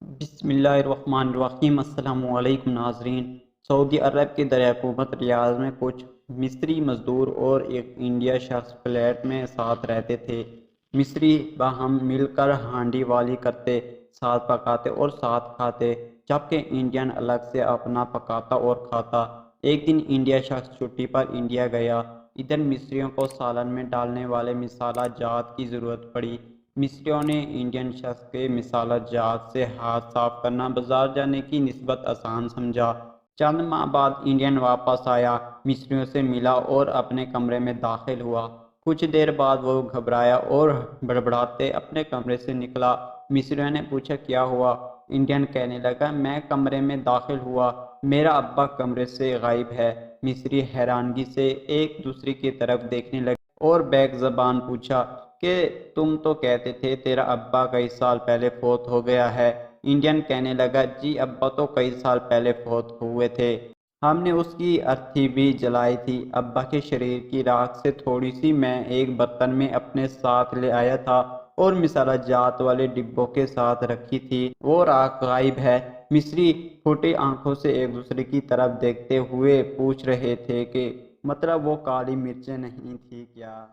بسم اللہ الرحمن الرحیم۔ السلام علیکم ناظرین۔ سعودی عرب کے دارالحکومت ریاض میں کچھ مصری مزدور اور ایک انڈیا شخص فلیٹ میں ساتھ رہتے تھے۔ مصری باہم مل کر ہانڈی والی کرتے، ساتھ پکاتے اور ساتھ کھاتے، جبکہ انڈین الگ سے اپنا پکاتا اور کھاتا۔ ایک دن انڈیا شخص چھٹی پر انڈیا گیا۔ ادھر مصریوں کو سالن میں ڈالنے والے مصالحہ جات کی ضرورت پڑی۔ مصریوں نے انڈین شخص کے مصالحہ جات سے ہاتھ صاف کرنا بازار جانے کی نسبت آسان سمجھا۔ چند ماہ بعد انڈین واپس آیا، مصریوں سے ملا اور اپنے کمرے میں داخل ہوا۔ کچھ دیر بعد وہ گھبرایا اور بڑبڑاتے اپنے کمرے سے نکلا۔ مصریوں نے پوچھا کیا ہوا؟ انڈین کہنے لگا میں کمرے میں داخل ہوا، میرا ابا کمرے سے غائب ہے۔ مصری حیرانگی سے ایک دوسرے کی طرف دیکھنے لگے اور بیک زبان پوچھا کہ تم تو کہتے تھے تیرا ابا کئی سال پہلے فوت ہو گیا ہے۔ انڈین کہنے لگا جی ابا تو کئی سال پہلے فوت ہوئے تھے، ہم نے اس کی ارتھی بھی جلائی تھی۔ ابا کے شریر کی راکھ سے تھوڑی سی میں ایک برتن میں اپنے ساتھ لے آیا تھا اور مصالحہ جات والے ڈبوں کے ساتھ رکھی تھی، وہ راکھ غائب ہے۔ مصری پھوٹی آنکھوں سے ایک دوسرے کی طرف دیکھتے ہوئے پوچھ رہے تھے کہ مطلب وہ کالی مرچیں نہیں تھی کیا؟